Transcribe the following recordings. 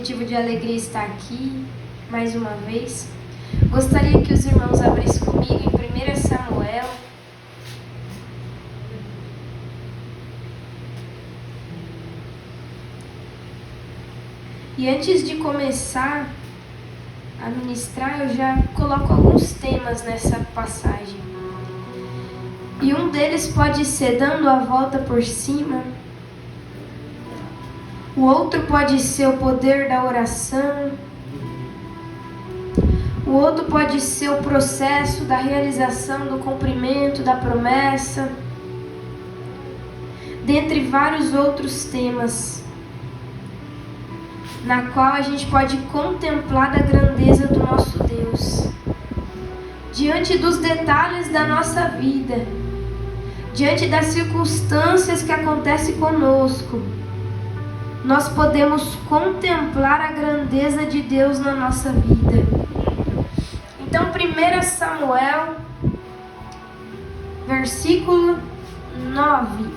motivo de alegria estar aqui mais uma vez. Gostaria que os irmãos abrissem comigo em 1 Samuel. E antes de começar a ministrar, eu já coloco alguns temas nessa passagem. E um deles pode ser dando a volta por cima. O outro pode ser o poder da oração. O outro pode ser o processo da realização do cumprimento da promessa. Dentre vários outros temas, na qual a gente pode contemplar a grandeza do nosso Deus. Diante dos detalhes da nossa vida, diante das circunstâncias que acontecem conosco, nós podemos contemplar a grandeza de Deus na nossa vida. Então, 1 Samuel, versículo 9.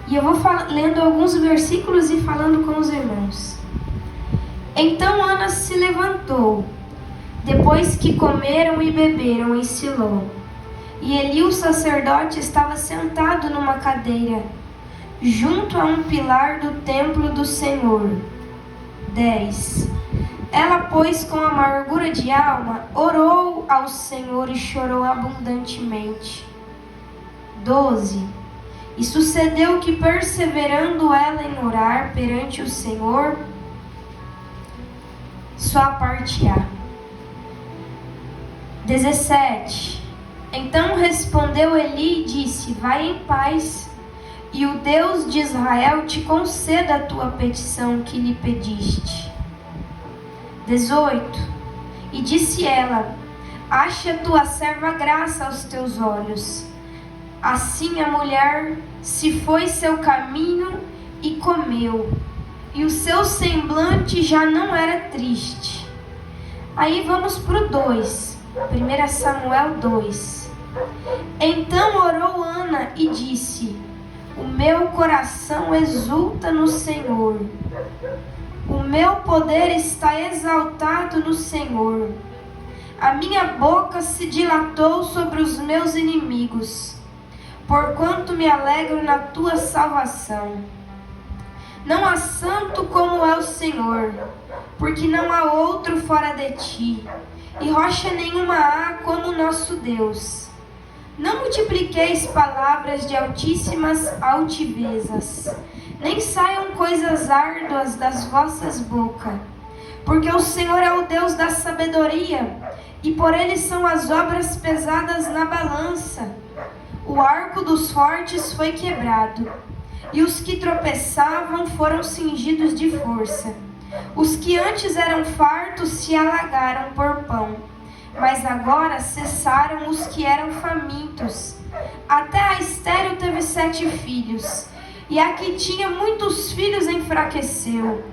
E eu vou lendo alguns versículos e falando com os irmãos. Então Ana se levantou, depois que comeram e beberam em Siló. E Eli, o sacerdote, estava sentado numa cadeira, junto a um pilar do templo do Senhor. 10. Ela, pois, com amargura de alma, orou ao Senhor e chorou abundantemente. 12. E sucedeu que, perseverando ela em orar perante o Senhor, só a parte A. 17. Então respondeu Eli e disse: vai em paz, e o Deus de Israel te conceda a tua petição que lhe pediste. 18. E disse ela: ache a tua serva graça aos teus olhos. Assim a mulher se foi seu caminho e comeu, e o seu semblante já não era triste. Aí vamos para o 2, 1 Samuel 2. Então orou Ana e disse: o meu coração exulta no Senhor, o meu poder está exaltado no Senhor. A minha boca se dilatou sobre os meus inimigos, porquanto me alegro na tua salvação. Não há santo como é o Senhor, porque não há outro fora de ti, e rocha nenhuma há como o nosso Deus. Não multipliqueis palavras de altíssimas altivezas, nem saiam coisas árduas das vossas bocas, porque o Senhor é o Deus da sabedoria, e por ele são as obras pesadas na balança. O arco dos fortes foi quebrado, e os que tropeçavam foram cingidos de força. Os que antes eram fartos se alagaram por pão, mas agora cessaram os que eram famintos. Até a estéril teve 7 filhos, e a que tinha muitos filhos enfraqueceu.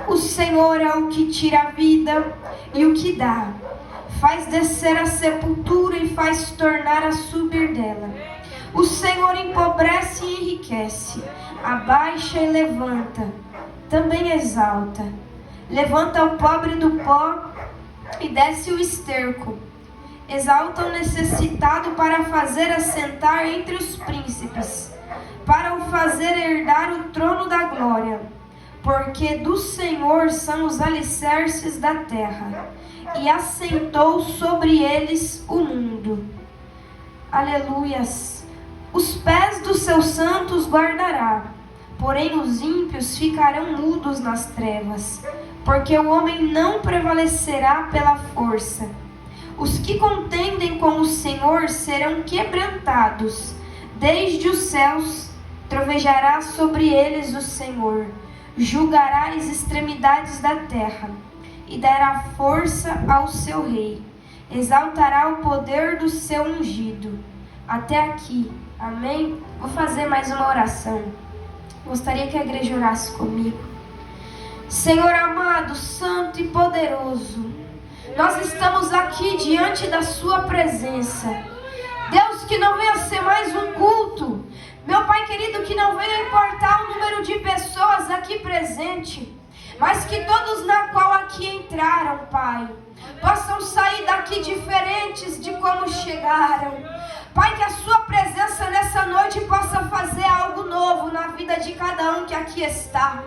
O Senhor é o que tira a vida e o que dá, faz descer a sepultura e faz tornar a subir dela. O Senhor empobrece e enriquece, abaixa e levanta, também exalta. Levanta o pobre do pó e desce o esterco. Exalta o necessitado para fazer assentar entre os príncipes, para o fazer herdar o trono da glória. Porque do Senhor são os alicerces da terra, e assentou sobre eles o mundo. Aleluias! Os pés dos seus santos guardará, porém os ímpios ficarão mudos nas trevas, porque o homem não prevalecerá pela força. Os que contendem com o Senhor serão quebrantados, desde os céus trovejará sobre eles o Senhor, julgará as extremidades da terra, e dará força ao seu rei, exaltará o poder do seu ungido. Até aqui. Amém? Vou fazer mais uma oração. Gostaria que a igreja orasse comigo. Senhor amado, santo e poderoso, nós estamos aqui diante da sua presença. Deus, que não venha ser mais um culto. Meu Pai querido, que não venha importar o número de pessoas aqui presente, mas que todos na qual aqui entraram, Pai, possam sair daqui diferentes de como chegaram. Pai, que a sua presença nessa noite possa fazer algo novo na vida de cada um que aqui está.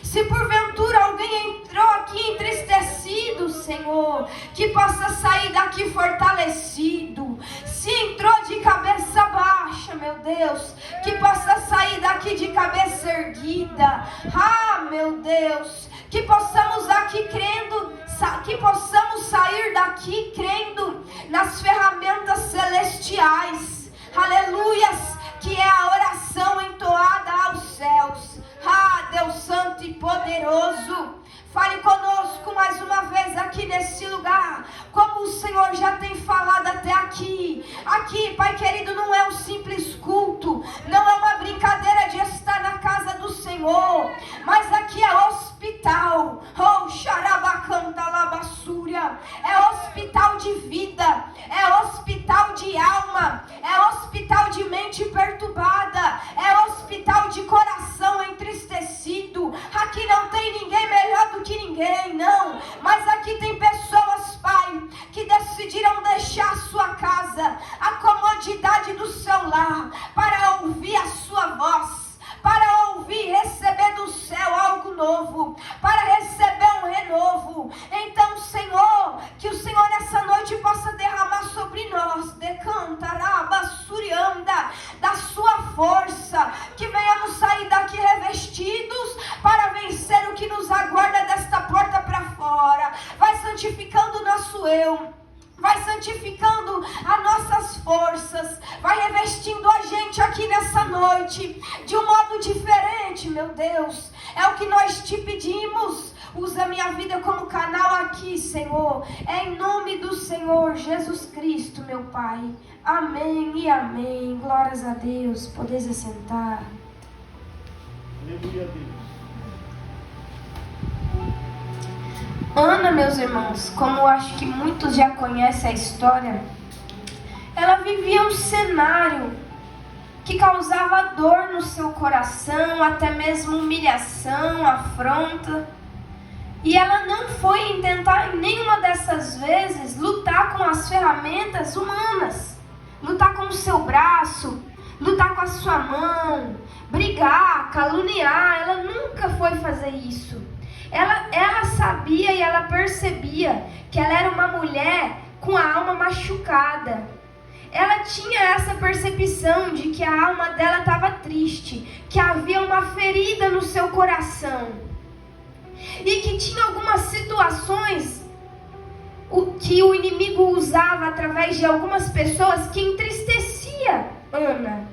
Se porventura alguém entrou aqui entristecido, Senhor, que possa sair daqui fortalecido. Se entrou de cabeça baixa, meu Deus, que possa sair daqui de cabeça erguida. Ah, meu Deus, que possamos aqui crendo, que possamos sair daqui crendo nas ferramentas celestiais. Aleluias, que é a oração entoada aos céus. Ah, Deus Santo e Poderoso, fale conosco mais uma vez aqui nesse lugar, como o Senhor já tem falado até aqui. Aqui, Pai querido, não é um simples culto, não é uma brincadeira de estar na casa do Senhor, mas aqui é hospital. Oh, xarabacanta labassúria, é hospital de vida, é hospital de alma, é hospital de mente perturbada, é hospital de coração entristecido. Aqui não tem ninguém melhor do que ninguém, não, mas aqui tem pessoas, Pai, que decidiram deixar a sua casa, a comodidade do seu lar, para ouvir a sua voz, para ouvir, receber do céu algo novo, para receber um renovo. Então, Senhor, que o Senhor nessa noite possa derramar sobre nós, decantarabasurianda, da sua força, que venhamos sair daqui revestidos para vencer o que nos aguarda desta porta para fora. Vai santificando o nosso eu, vai santificando as nossas forças, vai revestindo a gente aqui nessa noite de um modo diferente, meu Deus. É o que nós te pedimos. Usa a minha vida como canal aqui, Senhor. É em nome do Senhor Jesus Cristo, meu Pai. Amém e amém. Glórias a Deus. Podeis assentar. Aleluia a Deus. Ana, meus irmãos, como eu acho que muitos já conhecem a história, ela vivia um cenário que causava dor no seu coração, até mesmo humilhação, afronta. E ela não foi tentar em nenhuma dessas vezes lutar com as ferramentas humanas, lutar com o seu braço, lutar com a sua mão, brigar, caluniar. Ela nunca foi fazer isso. Ela sabia e ela percebia que ela era uma mulher com a alma machucada. Ela tinha essa percepção de que a alma dela estava triste, que havia uma ferida no seu coração e que tinha algumas situações que o inimigo usava através de algumas pessoas que entristecia Ana.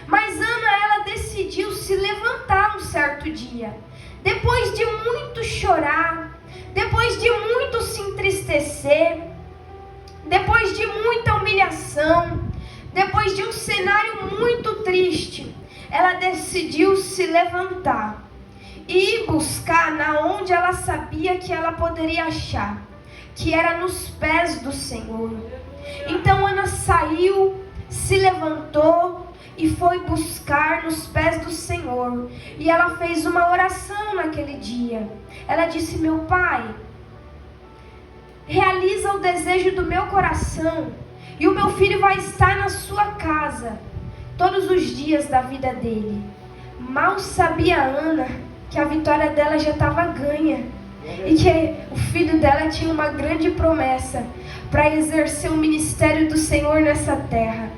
Mas Ana, ela decidiu se levantar um certo dia, depois de muito chorar, depois de muito se entristecer, depois de muita humilhação, depois de um cenário muito triste, ela decidiu se levantar e ir buscar na onde ela sabia que ela poderia achar, que era nos pés do Senhor. Então Ana saiu, se levantou e foi buscar nos pés do Senhor. E ela fez uma oração naquele dia. Ela disse: meu Pai, realiza o desejo do meu coração, e o meu filho vai estar na sua casa todos os dias da vida dele. Mal sabia Ana que a vitória dela já estava ganha, e que o filho dela tinha uma grande promessa para exercer o ministério do Senhor nessa terra.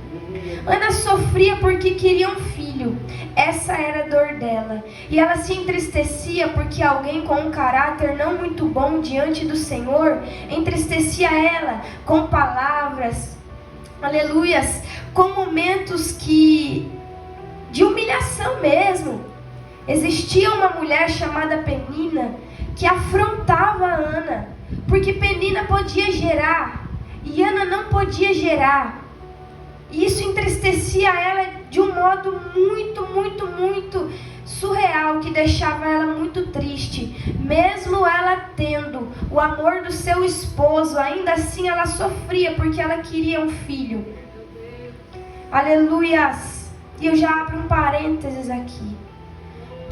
Ana sofria porque queria um filho, essa era a dor dela, e ela se entristecia porque alguém com um caráter não muito bom diante do Senhor entristecia ela com palavras, aleluias, com momentos de humilhação mesmo. Existia uma mulher chamada Penina que afrontava a Ana, porque Penina podia gerar e Ana não podia gerar. E isso entristecia ela de um modo muito surreal, que deixava ela muito triste. Mesmo ela tendo o amor do seu esposo, ainda assim ela sofria porque ela queria um filho. Aleluias! E eu já abro um parênteses aqui.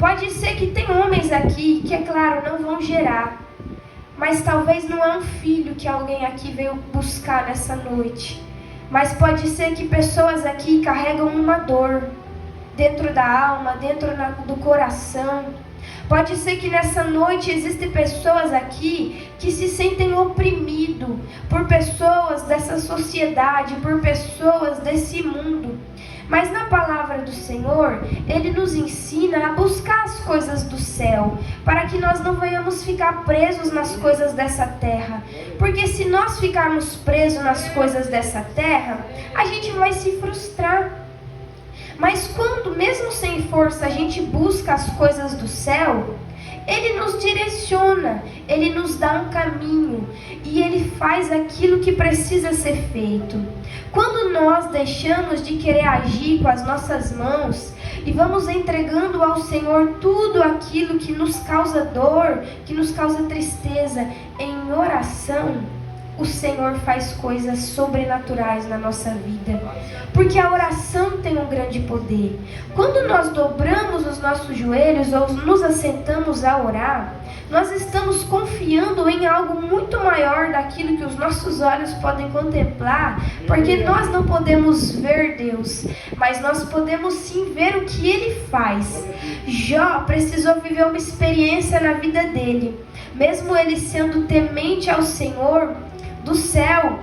Pode ser que tem homens aqui que, é claro, não vão gerar, mas talvez não é um filho que alguém aqui veio buscar nessa noite. Mas pode ser que pessoas aqui carregam uma dor dentro da alma, dentro do coração. Pode ser que nessa noite existem pessoas aqui que se sentem oprimidos por pessoas dessa sociedade, por pessoas desse mundo. Mas na palavra do Senhor, Ele nos ensina a buscar as coisas do céu, para que nós não venhamos ficar presos nas coisas dessa terra. Porque se nós ficarmos presos nas coisas dessa terra, a gente vai se frustrar. Mas quando, mesmo sem força, a gente busca as coisas do céu, Ele nos direciona, Ele nos dá um caminho e Ele faz aquilo que precisa ser feito. Quando nós deixamos de querer agir com as nossas mãos e vamos entregando ao Senhor tudo aquilo que nos causa dor, que nos causa tristeza, em oração, o Senhor faz coisas sobrenaturais na nossa vida. Porque a oração tem um grande poder. Quando nós dobramos os nossos joelhos ou nos assentamos a orar, nós estamos confiando em algo muito maior daquilo que os nossos olhos podem contemplar, porque nós não podemos ver Deus, mas nós podemos sim ver o que Ele faz. Jó precisou viver uma experiência na vida dele. Mesmo ele sendo temente ao Senhor, do céu,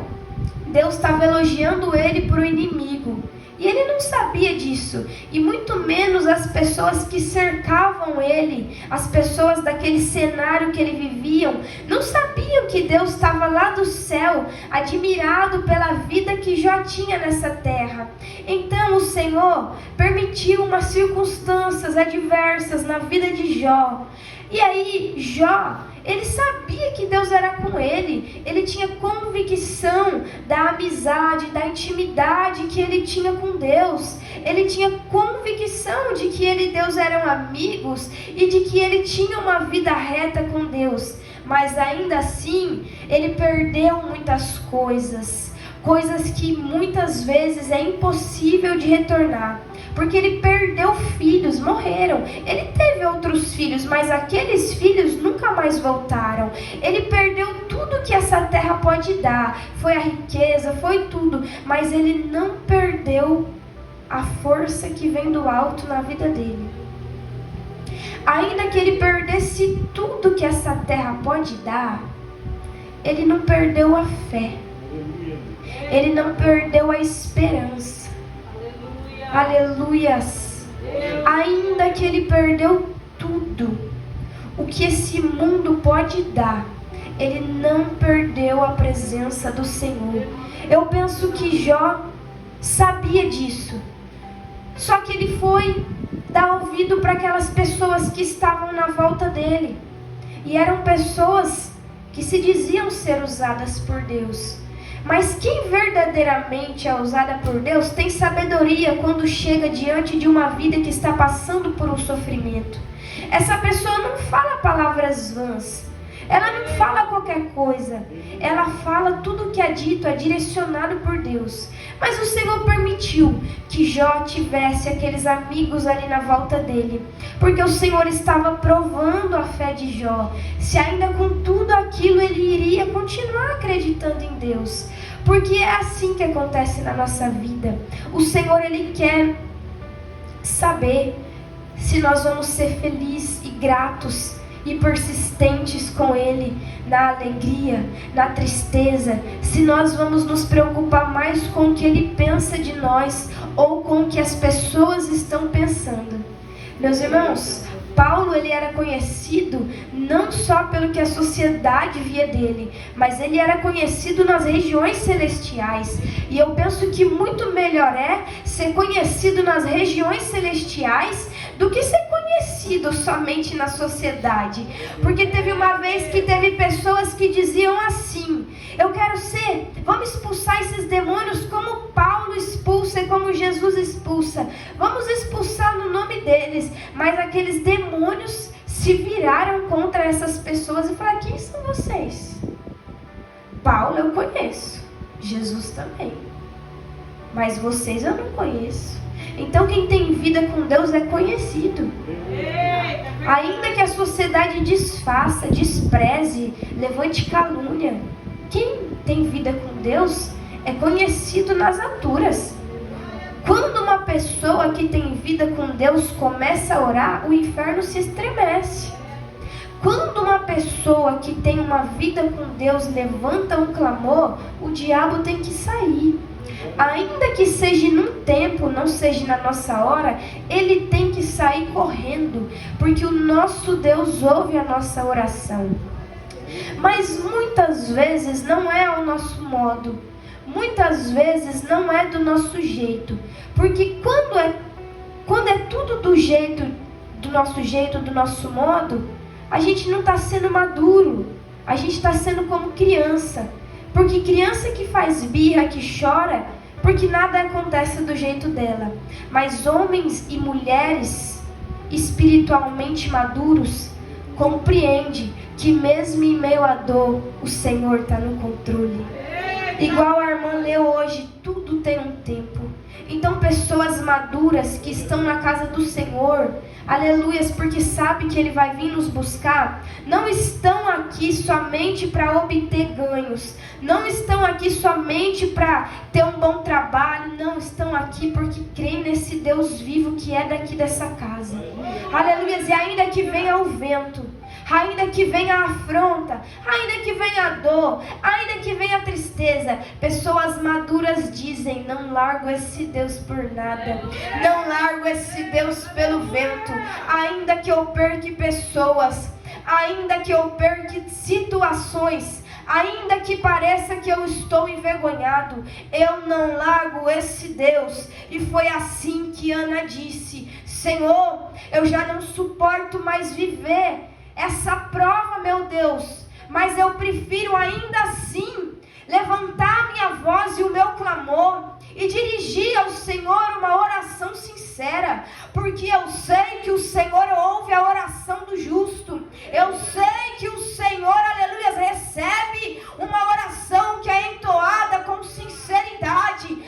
Deus estava elogiando ele para o inimigo. E ele não sabia disso. E muito menos as pessoas que cercavam ele, as pessoas daquele cenário que ele vivia, não sabiam que Deus estava lá do céu, admirado pela vida que Jó tinha nessa terra. Então o Senhor permitiu umas circunstâncias adversas na vida de Jó. E aí Jó, ele sabia que Deus era com ele. Ele tinha convicção da amizade, da intimidade que ele tinha com Deus. Ele tinha convicção de que ele e Deus eram amigos e de que ele tinha uma vida reta com Deus. Mas ainda assim, ele perdeu muitas coisas. Coisas que muitas vezes é impossível de retornar. Porque ele perdeu filhos, morreram. Ele teve outros filhos, mas aqueles filhos nunca mais voltaram. Ele perdeu tudo que essa terra pode dar. Foi a riqueza, foi tudo. Mas ele não perdeu a força que vem do alto na vida dele. Ainda que ele perdesse tudo que essa terra pode dar, ele não perdeu a fé. Ele não perdeu a esperança. Aleluias. Ainda que ele perdeu tudo o que esse mundo pode dar, ele não perdeu a presença do Senhor. Eu penso que Jó sabia disso. Só que ele foi dar ouvido para aquelas pessoas que estavam na volta dele. E eram pessoas que se diziam ser usadas por Deus. Mas quem verdadeiramente é usada por Deus tem sabedoria quando chega diante de uma vida que está passando por um sofrimento. Essa pessoa não fala palavras vãs. Ela não fala qualquer coisa. Ela fala tudo o que é dito, é direcionado por Deus. Mas o Senhor permitiu que Jó tivesse aqueles amigos ali na volta dele. Porque o Senhor estava provando a fé de Jó. Se ainda com tudo aquilo ele iria continuar acreditando em Deus. Porque é assim que acontece na nossa vida. O Senhor, Ele quer saber se nós vamos ser felizes e gratos e persistentes com Ele, na alegria, na tristeza, se nós vamos nos preocupar mais com o que Ele pensa de nós ou com o que as pessoas estão pensando. Meus irmãos, Paulo, ele era conhecido não só pelo que a sociedade via dele, mas ele era conhecido nas regiões celestiais. E eu penso que muito melhor é ser conhecido nas regiões celestiais do que ser conhecido somente na sociedade. Porque teve uma vez que teve pessoas que diziam assim: eu quero ser, vamos expulsar esses demônios como Paulo expulsa e como Jesus expulsa. Vamos expulsar no nome deles. Mas aqueles demônios se viraram contra essas pessoas e falaram: quem são vocês? Paulo eu conheço, Jesus também, mas vocês eu não conheço. Então quem tem vida com Deus é conhecido. Ainda que a sociedade desfaça, despreze, levante calúnia, quem tem vida com Deus é conhecido nas alturas. Quando uma pessoa que tem vida com Deus começa a orar, o inferno se estremece. Quando uma pessoa que tem uma vida com Deus levanta um clamor, o diabo tem que sair. Ainda que seja num tempo, não seja na nossa hora, ele tem que sair correndo, porque o nosso Deus ouve a nossa oração. Mas muitas vezes não é ao nosso modo, muitas vezes não é do nosso jeito, porque quando é tudo do nosso jeito, do nosso modo, a gente não está sendo maduro, a gente está sendo como criança. Porque criança que faz birra, que chora, porque nada acontece do jeito dela. Mas homens e mulheres espiritualmente maduros compreendem que mesmo em meio à dor, o Senhor está no controle. Igual a irmã leu hoje, tudo tem um tempo. Então pessoas maduras que estão na casa do Senhor, aleluias, porque sabe que Ele vai vir nos buscar, não estão aqui somente para obter ganhos, não estão aqui somente para ter um bom trabalho, não, estão aqui porque creem nesse Deus vivo que é daqui dessa casa, aleluias, e ainda que venha o vento, ainda que venha a afronta, ainda que venha a dor, ainda que venha a tristeza, pessoas maduras dizem, não largo esse Deus por nada, não largo esse Deus pelo vento, ainda que eu perca pessoas, ainda que eu perca situações, ainda que pareça que eu estou envergonhado, eu não largo esse Deus. E foi assim que Ana disse, Senhor, eu já não suporto mais viver essa prova, meu Deus, mas eu prefiro ainda assim levantar a minha voz e o meu clamor e dirigir ao Senhor uma oração sincera, porque eu sei que o Senhor ouve a oração do justo, eu sei que o Senhor, aleluia, recebe uma oração que é entoada com sinceridade.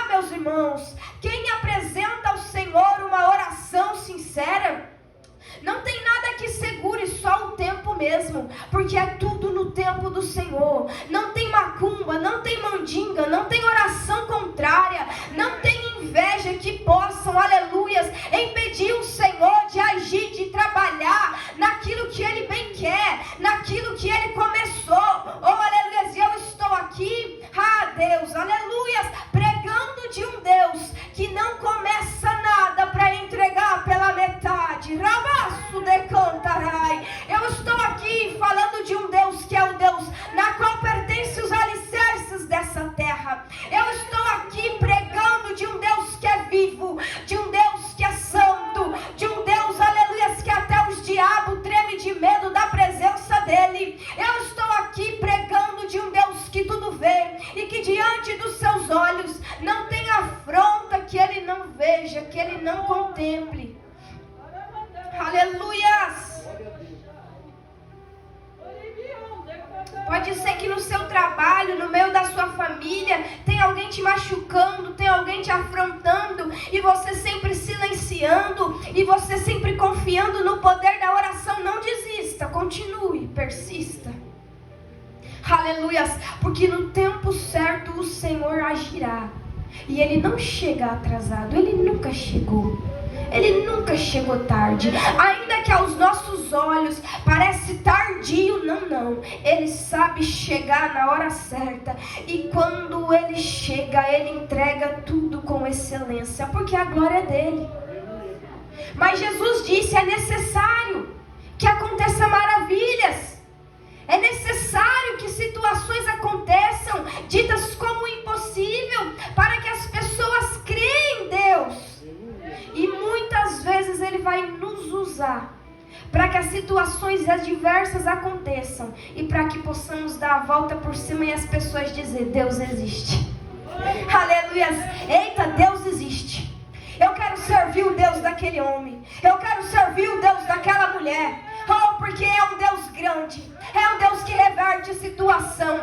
Meus irmãos, quem apresenta ao Senhor uma oração sincera, não tem nada que segure, só o tempo mesmo, porque é tudo no tempo do Senhor. Não tem macumba, não tem mandinga, não tem oração contrária, não tem inveja que possam, aleluias, impedir o Senhor de agir, de trabalhar naquilo que Ele bem quer, naquilo que Ele começou. Aleluias, e eu estou aqui, Deus, aleluias, pregando de um Deus que não começa nada para entregar pela metade. Rabaço de cantarai. Eu estou aqui falando de um Deus que é o Deus na qual pertence os alicerces dessa terra. Eu estou aqui pregando de um Deus que é vivo, de um Deus que é santo, de um Deus, aleluia, que até os diabos tremem de medo da presença dele. Eu estou aqui pregando de um Deus que tudo vê e que diante dos seus olhos não tem afronta que ele não veja, que ele não contemple. Aleluias! Pode ser que no seu trabalho, no meio da sua família, tem alguém te machucando, tem alguém te afrontando, e você sempre silenciando, e você sempre confiando no poder da oração. Não desista, continue, persista. Aleluias, porque no tempo certo o Senhor agirá, e Ele não chega atrasado, Ele nunca chegou. Ele nunca chegou tarde, ainda que aos nossos olhos parece tardio, não, Ele sabe chegar na hora certa, e quando Ele chega, Ele entrega tudo com excelência, porque a glória é dEle. Mas Jesus disse, é necessário que aconteçam maravilhas, é necessário que situações aconteçam, ditas como impossível, para que as pessoas creem em Deus. E muitas vezes Ele vai nos usar para que as situações adversas aconteçam e para que possamos dar a volta por cima e as pessoas dizer, Deus existe. Aleluia! Eita, Deus existe. Eu quero servir o Deus daquele homem, eu quero servir o Deus daquela mulher. Porque é um Deus grande, é um Deus que reverte situação,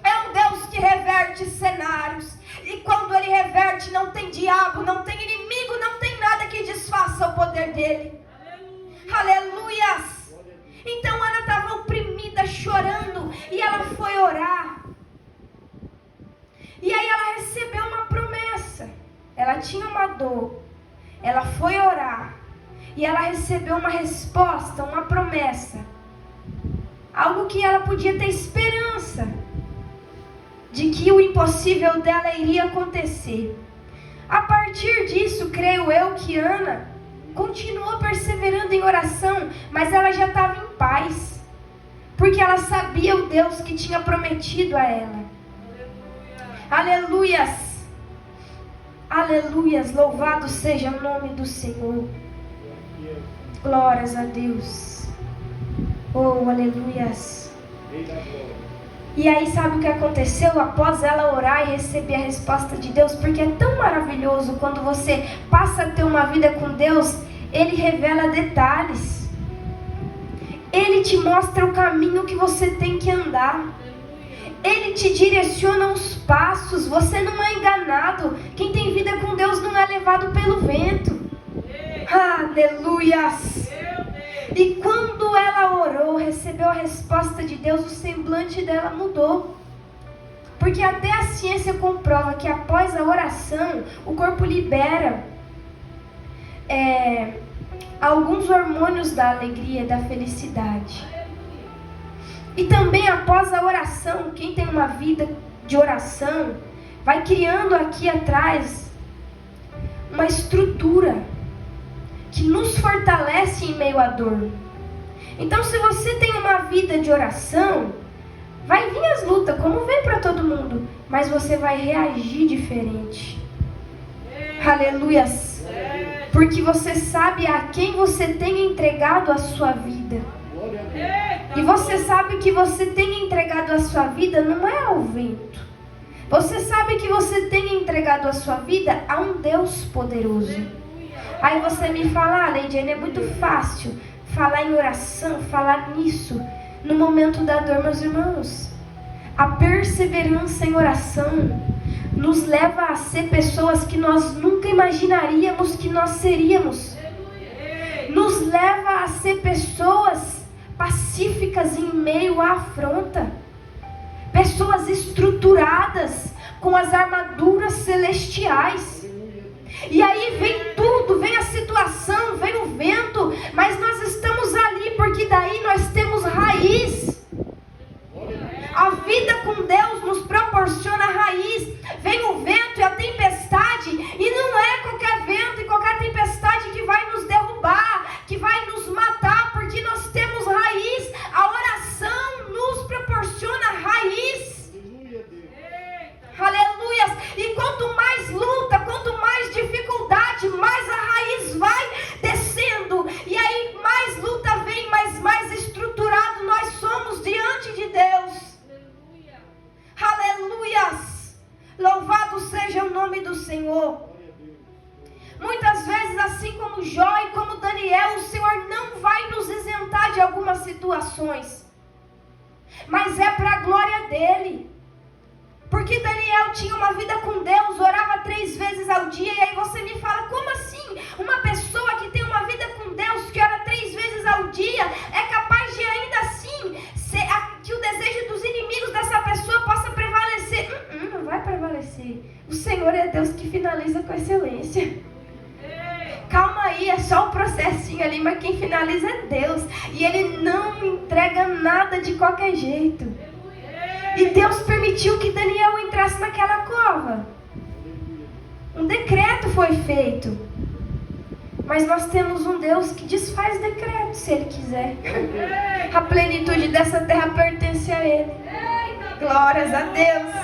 é um Deus que reverte cenários. E quando Ele reverte, não tem diabo, não tem inimigo desfaça o poder dele. Aleluias! Então Ana estava oprimida, chorando, e ela foi orar. E aí ela recebeu uma promessa. Ela tinha uma dor. Ela foi orar. E ela recebeu uma resposta, uma promessa. Algo que ela podia ter esperança de que o impossível dela iria acontecer. A partir disso, creio eu que Ana continuou perseverando em oração, mas ela já estava em paz, porque ela sabia o Deus que tinha prometido a ela. Aleluias! Aleluias! Louvado seja o nome do Senhor. Glórias a Deus. Oh, aleluias! E aí sabe o que aconteceu após ela orar e receber a resposta de Deus? Porque é tão maravilhoso quando você passa a ter uma vida com Deus. Ele revela detalhes. Ele te mostra o caminho que você tem que andar. Ele te direciona os passos. Você não é enganado. Quem tem vida com Deus não é levado pelo vento. Aleluias! E quando ela orou, recebeu a resposta de Deus, o semblante dela mudou. Porque até a ciência comprova que após a oração, o corpo libera alguns hormônios da alegria, da felicidade. E também após a oração, quem tem uma vida de oração, vai criando aqui atrás uma estrutura que nos fortalece em meio à dor. Então, se você tem uma vida de oração, vai vir as lutas, como vem para todo mundo, mas você vai reagir diferente. Aleluias! Porque você sabe a quem você tem entregado a sua vida. E você sabe que você tem entregado a sua vida não é ao vento. Você sabe que você tem entregado a sua vida a um Deus poderoso. Aí você me fala, Leidiane, é muito fácil falar em oração, falar nisso no momento da dor, meus irmãos. A perseverança em oração nos leva a ser pessoas que nós nunca imaginaríamos que nós seríamos. Nos leva a ser pessoas pacíficas em meio à afronta. Pessoas estruturadas com as armaduras celestiais. E aí vem tudo, vem a situação, vem o vento, mas nós estamos ali porque daí nós temos raiz. A vida com Deus nos proporciona raiz. Vem o vento e a tempestade, e não é qualquer vento e qualquer tempestade que vai nos derrubar, que vai nos matar, porque nós temos raiz. A oração nos proporciona raiz. Aleluias! E quanto mais luta, quanto mais dificuldade, mais a raiz vai descendo. E aí mais luta vem, mais estruturado nós somos diante de Deus. Aleluias! Louvado seja o nome do Senhor. Muitas vezes, assim como Jó e como Daniel, o Senhor não vai nos isentar de algumas situações, mas é para a glória dele. Porque Daniel tinha uma vida com Deus, orava 3 vezes ao dia. E aí você me fala, como assim? Uma pessoa que tem uma vida com Deus, que ora 3 vezes ao dia, é capaz de ainda assim, que o desejo dos inimigos dessa pessoa possa prevalecer? Não vai prevalecer. O Senhor é Deus que finaliza com excelência. Calma aí, é só um processinho ali, mas quem finaliza é Deus. E Ele não entrega nada de qualquer jeito. E Deus permitiu que Daniel entrasse naquela cova. Um decreto foi feito. Mas nós temos um Deus que desfaz decreto, se Ele quiser. A plenitude dessa terra pertence a Ele. Glórias a Deus.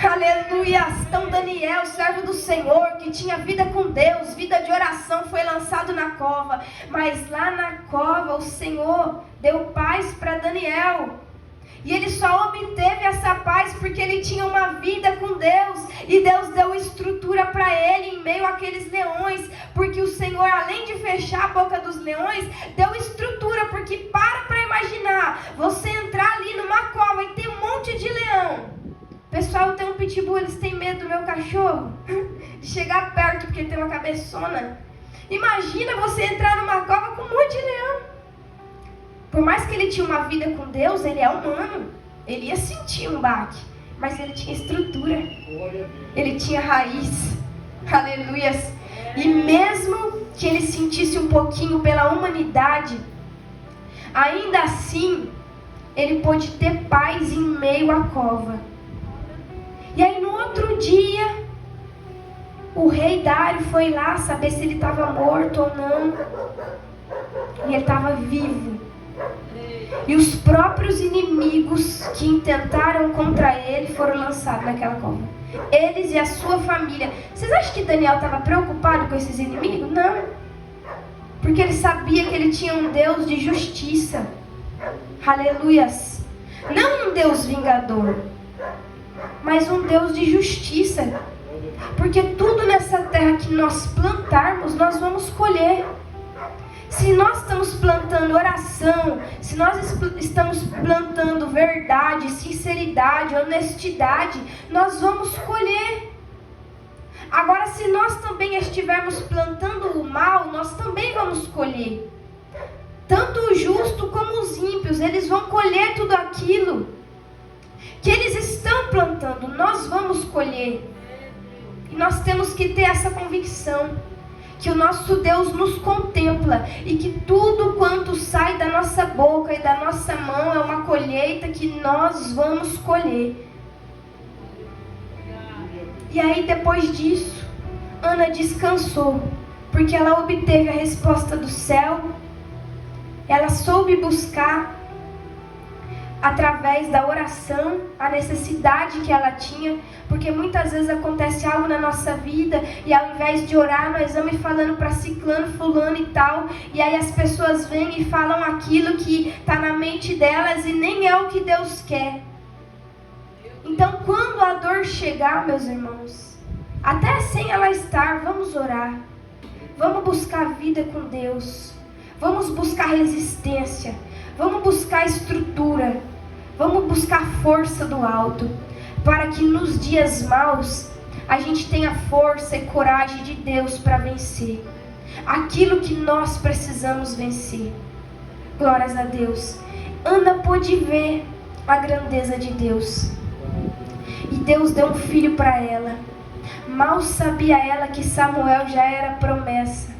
Aleluia. Então Daniel, servo do Senhor, que tinha vida com Deus, vida de oração, foi lançado na cova. Mas lá na cova o Senhor deu paz para Daniel. E ele só obteve essa paz porque ele tinha uma vida com Deus. E Deus deu estrutura para ele em meio àqueles leões. Porque o Senhor, além de fechar a boca dos leões, deu estrutura. Porque para imaginar, você entrar ali numa cova e ter um monte de leão. Pessoal, tem um pitbull, eles têm medo do meu cachorro. De chegar perto porque ele tem uma cabeçona. Imagina você entrar numa cova com um monte de leão. Por mais que ele tinha uma vida com Deus, ele é humano. Ele ia sentir um baque, mas ele tinha estrutura. Ele tinha raiz. Aleluias. E mesmo que ele sentisse um pouquinho pela humanidade, ainda assim, ele pôde ter paz em meio à cova. E aí no outro dia, o rei Dário foi lá saber se ele estava morto ou não. E ele estava vivo. E os próprios inimigos que intentaram contra ele foram lançados naquela cova. Eles e a sua família. Vocês acham que Daniel estava preocupado com esses inimigos? Não. Porque ele sabia que ele tinha um Deus de justiça. Aleluias. Não um Deus vingador, mas um Deus de justiça. Porque tudo nessa terra que nós plantarmos, nós vamos colher. Se nós estamos plantando oração, se nós estamos plantando verdade, sinceridade, honestidade, nós vamos colher. Agora, se nós também estivermos plantando o mal, nós também vamos colher. Tanto o justo como os ímpios, eles vão colher tudo aquilo que eles estão plantando, nós vamos colher. E nós temos que ter essa convicção, que o nosso Deus nos contempla e que tudo quanto sai da nossa boca e da nossa mão é uma colheita que nós vamos colher. E aí depois disso, Ana descansou, porque ela obteve a resposta do céu. Ela soube buscar, através da oração, a necessidade que ela tinha, porque muitas vezes acontece algo na nossa vida e ao invés de orar, nós vamos falando para ciclano, fulano e tal, e aí as pessoas vêm e falam aquilo que está na mente delas e nem é o que Deus quer. Então, quando a dor chegar, meus irmãos, até sem ela estar, vamos orar, vamos buscar vida com Deus, vamos buscar resistência, vamos buscar estrutura, vamos buscar força do alto, para que nos dias maus a gente tenha força e coragem de Deus para vencer aquilo que nós precisamos vencer. Glórias a Deus. Ana pôde ver a grandeza de Deus. E Deus deu um filho para ela. Mal sabia ela que Samuel já era promessa.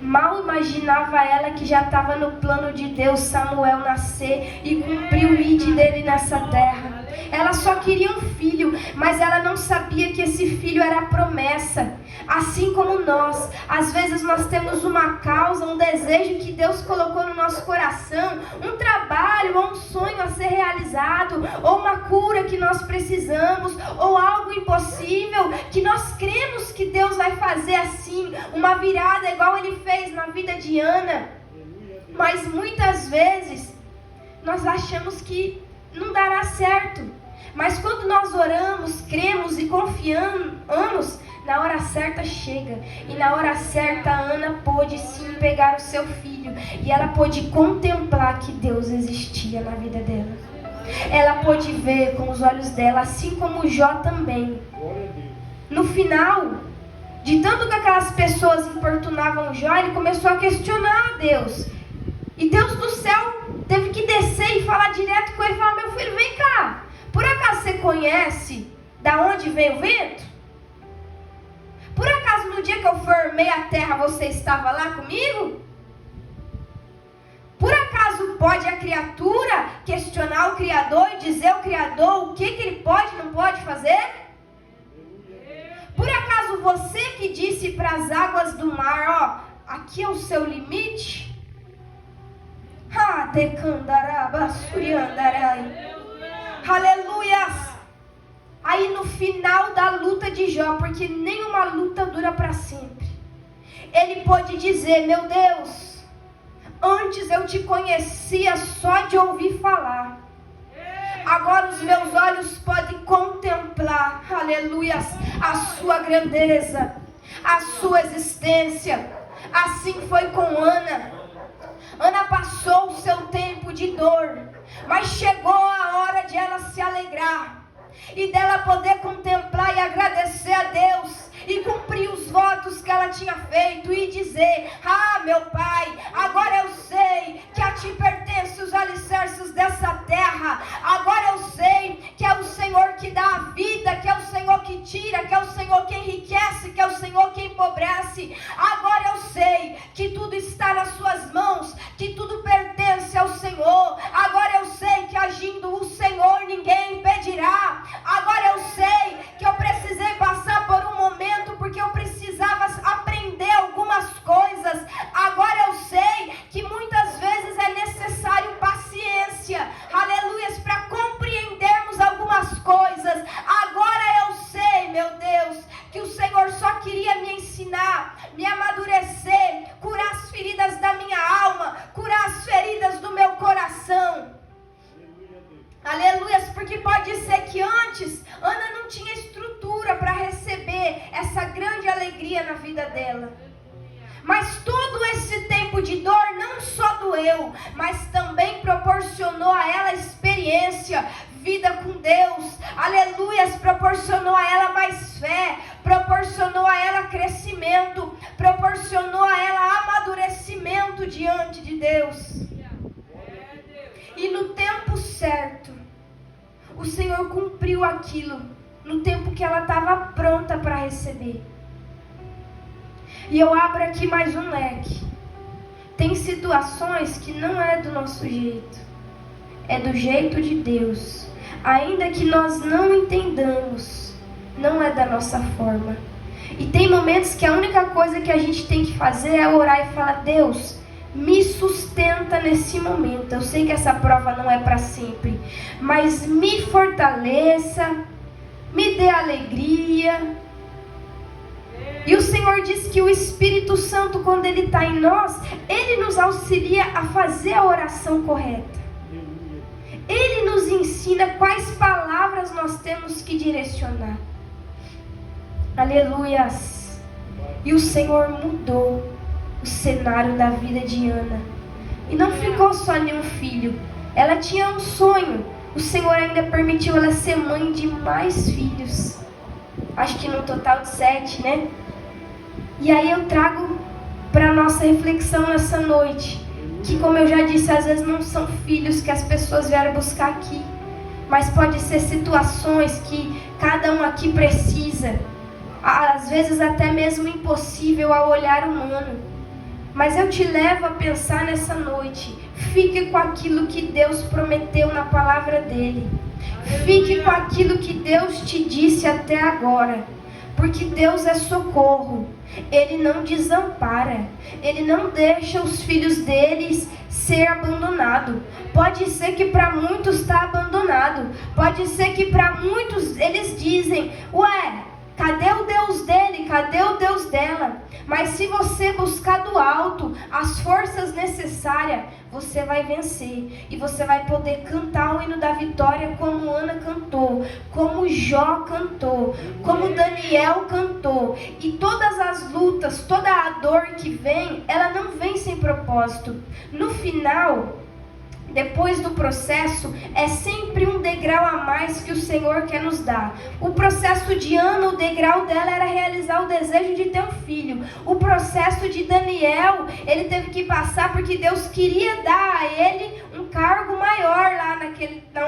Mal imaginava ela que já estava no plano de Deus Samuel nascer e cumprir o ID dele nessa terra. Ela só queria um filho, mas ela não sabia que esse filho era a promessa. Assim como nós, às vezes nós temos uma causa, um desejo que Deus colocou no nosso coração, um trabalho ou um sonho a ser realizado, ou uma cura que nós precisamos, ou algo impossível que nós cremos que Deus vai fazer assim, uma virada igual Ele fez na vida de Ana. Mas muitas vezes nós achamos que não dará certo. Mas quando nós oramos, cremos e confiamos, na hora certa chega. E na hora certa Ana pôde sim pegar o seu filho. E ela pôde contemplar que Deus existia na vida dela. Ela pôde ver com os olhos dela, assim como Jó também. No final, de tanto que aquelas pessoas importunavam Jó, ele começou a questionar a Deus. E Deus do céu teve que descer e falar direto com ele. Falar: meu filho, vem cá. Por acaso você conhece da onde veio o vento? Por acaso no dia que eu formei a terra você estava lá comigo? Por acaso pode a criatura questionar o Criador e dizer ao Criador o que ele pode e não pode fazer? Por acaso você que disse para as águas do mar, ó, aqui é o seu limite? Aleluias! Aí no final da luta de Jó, porque nenhuma luta dura para sempre, ele pôde dizer: meu Deus, antes eu te conhecia só de ouvir falar, agora os meus olhos podem contemplar, aleluias, a sua grandeza, a sua existência. Assim foi com Ana. Ana passou o seu tempo de dor, mas chegou a hora de ela se alegrar e dela poder contemplar e agradecer a Deus e cumprir os votos que ela tinha feito e dizer: ah, meu Pai, agora eu sei que a Ti pertence os alicerces dessa terra. Agora eu sei que é o Senhor que dá a vida, que é o Senhor que tira, que é o Senhor que enriquece, que é o Senhor que empobrece. Agora eu sei que tudo está nas Suas mãos, que tudo pertence ao Senhor. Agora eu sei que agindo o Senhor ninguém impedirá. Agora eu sei que eu precisei passar por um momento porque eu precisava aprender algumas coisas. Agora eu sei que muitas vezes é necessário paciência, aleluias, para compreendermos algumas coisas. Agora eu sei, meu Deus, que o Senhor só queria me ensinar, me amadurecer, curar as feridas da minha alma, curar as feridas do meu coração. Aleluias, porque pode ser que antes Ana não tinha estrutura para receber essa grande alegria na vida dela. Mas todo esse tempo de dor não só doeu, mas também proporcionou a ela experiência, vida com Deus. Aleluias, proporcionou a ela mais fé, proporcionou a ela crescimento, proporcionou a ela amadurecimento diante de Deus. E no tempo certo, o Senhor cumpriu aquilo, no tempo que ela estava pronta para receber. E eu abro aqui mais um leque. Tem situações que não é do nosso jeito, é do jeito de Deus. Ainda que nós não entendamos, não é da nossa forma. E tem momentos que a única coisa que a gente tem que fazer é orar e falar: Deus, me sustenta nesse momento. Eu sei que essa prova não é para sempre, mas me fortaleça, me dê alegria. E o Senhor diz que o Espírito Santo, quando Ele está em nós, Ele nos auxilia a fazer a oração correta. Ele nos ensina quais palavras nós temos que direcionar. Aleluias. E o Senhor mudou o cenário da vida de Ana. E não ficou só em um filho. Ela tinha um sonho. O Senhor ainda permitiu ela ser mãe de mais filhos. Acho que no total de 7, né? E aí eu trago para a nossa reflexão nessa noite, que, como eu já disse, às vezes não são filhos que as pessoas vieram buscar aqui, mas pode ser situações que cada um aqui precisa, às vezes até mesmo impossível ao olhar humano. Mas eu te levo a pensar nessa noite: fique com aquilo que Deus prometeu na palavra dele. Fique com aquilo que Deus te disse até agora. Porque Deus é socorro. Ele não desampara. Ele não deixa os filhos deles ser abandonado. Pode ser que para muitos está abandonado. Pode ser que para muitos eles dizem: ué, cadê o Deus dele? Cadê o Deus dela? Mas se você buscar do alto as forças necessárias, você vai vencer. E você vai poder cantar o hino da vitória como Ana cantou, como Jó cantou, como Daniel cantou. E todas as lutas, toda a dor que vem, ela não vem sem propósito. No final, depois do processo, é sempre um degrau a mais que o Senhor quer nos dar. O processo de Ana, o degrau dela era realizar o desejo de ter um filho. O processo de Daniel, ele teve que passar porque Deus queria dar a ele um cargo maior lá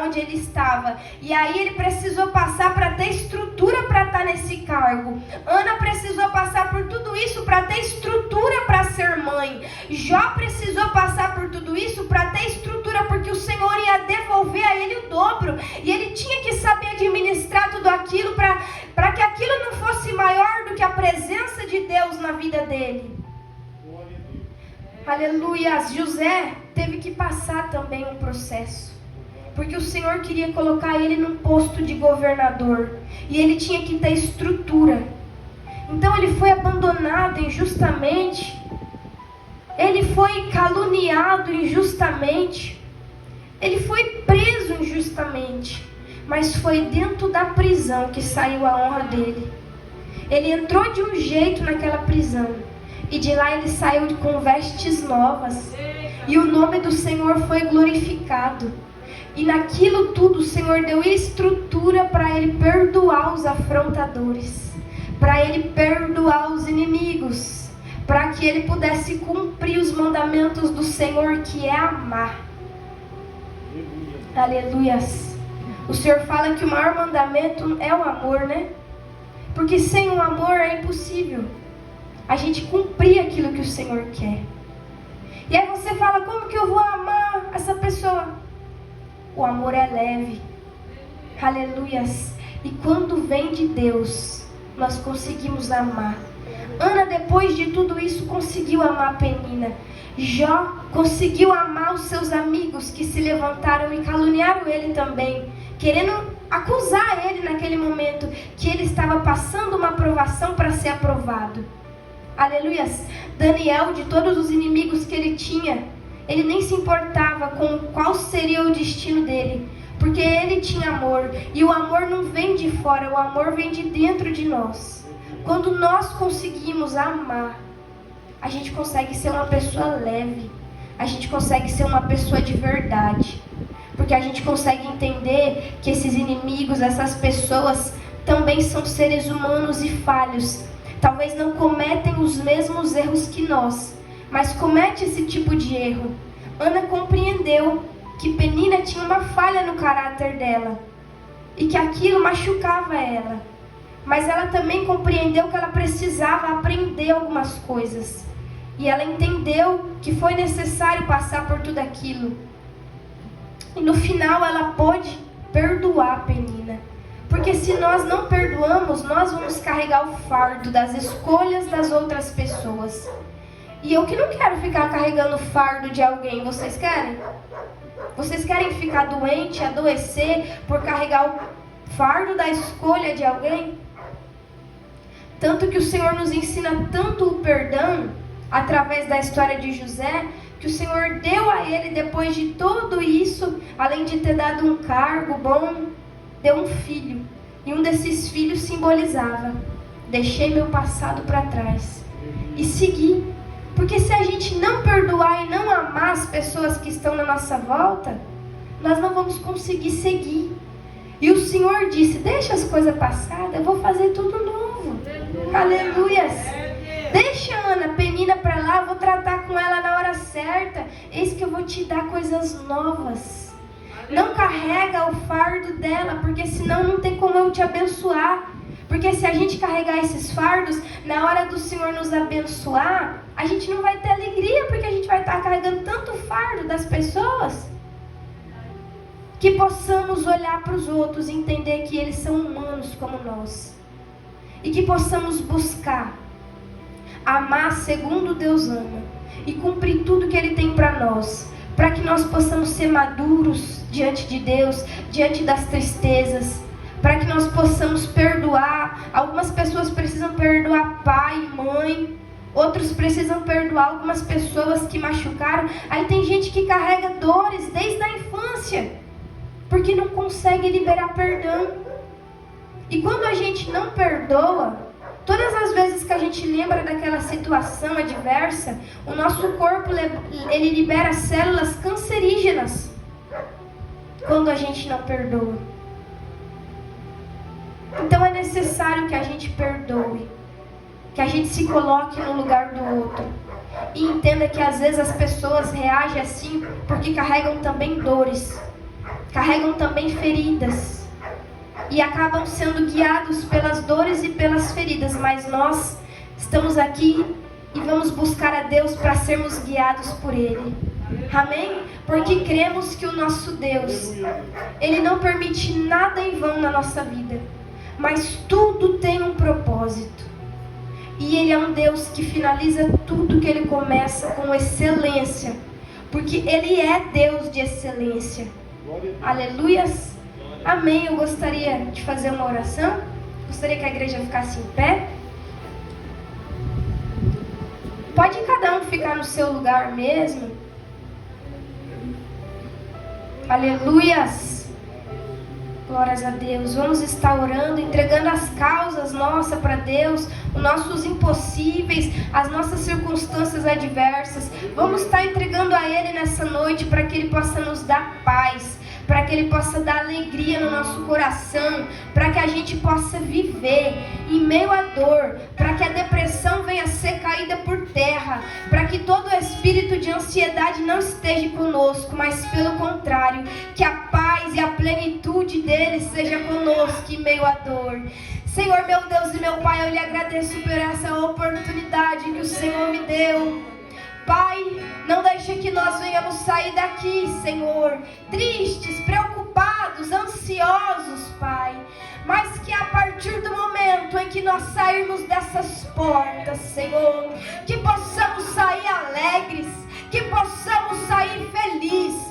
onde ele estava. E aí ele precisou passar para ter estrutura para estar nesse cargo. Ana precisou passar por tudo isso para ter estrutura para ser mãe. Jó precisou passar por tudo isso para ter estrutura, porque o Senhor ia devolver a ele o dobro. E ele tinha que saber administrar tudo aquilo para que aquilo não fosse maior do que a presença de Deus na vida dele. Aleluia. José teve que passar também um processo, porque o Senhor queria colocar ele num posto de governador, e ele tinha que ter estrutura. Então ele foi abandonado injustamente, ele foi caluniado injustamente, ele foi preso injustamente, mas foi dentro da prisão que saiu a honra dele. Ele entrou de um jeito naquela prisão, e de lá ele saiu com vestes novas, e o nome do Senhor foi glorificado. E naquilo tudo o Senhor deu estrutura para ele perdoar os afrontadores, para ele perdoar os inimigos, para que ele pudesse cumprir os mandamentos do Senhor, que é amar. Aleluias. O Senhor fala que o maior mandamento é o amor, né? Porque sem o amor é impossível a gente cumprir aquilo que o Senhor quer. E aí você fala, como que eu vou amar essa pessoa? O amor é leve. Aleluias. E quando vem de Deus, nós conseguimos amar. Ana, depois de tudo isso, conseguiu amar Penina. Jó conseguiu amar os seus amigos que se levantaram e caluniaram ele também, querendo acusar ele naquele momento que ele estava passando uma provação para ser aprovado. Aleluias. Daniel, de todos os inimigos que ele tinha, ele nem se importava com qual seria o destino dele, porque ele tinha amor. E o amor não vem de fora, o amor vem de dentro de nós. Quando nós conseguimos amar, a gente consegue ser uma pessoa leve, a gente consegue ser uma pessoa de verdade, porque a gente consegue entender que esses inimigos, essas pessoas, também são seres humanos e falhos. Talvez não cometem os mesmos erros que nós, mas comete esse tipo de erro. Ana compreendeu que Penina tinha uma falha no caráter dela e que aquilo machucava ela. Mas ela também compreendeu que ela precisava aprender algumas coisas. E ela entendeu que foi necessário passar por tudo aquilo. E no final ela pôde perdoar Penina. Porque se nós não perdoamos, nós vamos carregar o fardo das escolhas das outras pessoas. E eu que não quero ficar carregando o fardo de alguém, vocês querem? Vocês querem ficar doente, adoecer por carregar o fardo da escolha de alguém? Tanto que o Senhor nos ensina tanto o perdão, através da história de José, que o Senhor deu a ele, depois de tudo isso, além de ter dado um cargo bom, deu um filho. E um desses filhos simbolizava: deixei meu passado para trás e segui. Porque se a gente não perdoar e não amar as pessoas que estão na nossa volta, nós não vamos conseguir seguir. E o Senhor disse: deixa as coisas passadas, eu vou fazer tudo novo. Aleluias. Deixa Ana, Penina para lá, eu vou tratar com ela na hora certa. Eis que eu vou te dar coisas novas. Não carrega o fardo dela, porque senão não tem como eu te abençoar. Porque se a gente carregar esses fardos, na hora do Senhor nos abençoar, a gente não vai ter alegria, porque a gente vai estar carregando tanto fardo das pessoas. Que possamos olhar para os outros e entender que eles são humanos como nós. E que possamos buscar amar segundo Deus ama e cumprir tudo que Ele tem para nós, para que nós possamos ser maduros diante de Deus, diante das tristezas, para que nós possamos perdoar. Algumas pessoas precisam perdoar pai e mãe, outros precisam perdoar algumas pessoas que machucaram. Aí tem gente que carrega dores desde a infância, porque não consegue liberar perdão. E quando a gente não perdoa, todas as vezes que a gente lembra daquela situação adversa, o nosso corpo ele libera células cancerígenas. Quando a gente não perdoa. Então é necessário que a gente perdoe, que a gente se coloque no lugar do outro e entenda que às vezes as pessoas reagem assim porque carregam também dores, carregam também feridas. E acabam sendo guiados pelas dores e pelas feridas. Mas nós estamos aqui e vamos buscar a Deus para sermos guiados por Ele. Amém? Porque cremos que o nosso Deus, Ele não permite nada em vão na nossa vida. Mas tudo tem um propósito. E Ele é um Deus que finaliza tudo que Ele começa com excelência. Porque Ele é Deus de excelência. Aleluias. Amém. Eu gostaria de fazer uma oração. Gostaria que a igreja ficasse em pé. Pode cada um ficar no seu lugar mesmo. Aleluias. Glórias a Deus. Vamos estar orando, entregando as causas nossas para Deus, os nossos impossíveis, as nossas circunstâncias adversas. Vamos estar entregando a Ele nessa noite para que Ele possa nos dar paz, para que Ele possa dar alegria no nosso coração, para que a gente possa viver em meio à dor, para que a depressão venha a ser caída por terra, para que todo espírito de ansiedade não esteja conosco, mas pelo contrário, que a paz e a plenitude dele seja conosco em meio à dor. Senhor, meu Deus e meu Pai, eu lhe agradeço por essa oportunidade que o Senhor me deu. Pai, não deixe que nós venhamos sair daqui, Senhor, tristes, preocupados, ansiosos, Pai, mas que a partir do momento em que nós sairmos dessas portas, Senhor, que possamos sair alegres, que possamos sair felizes,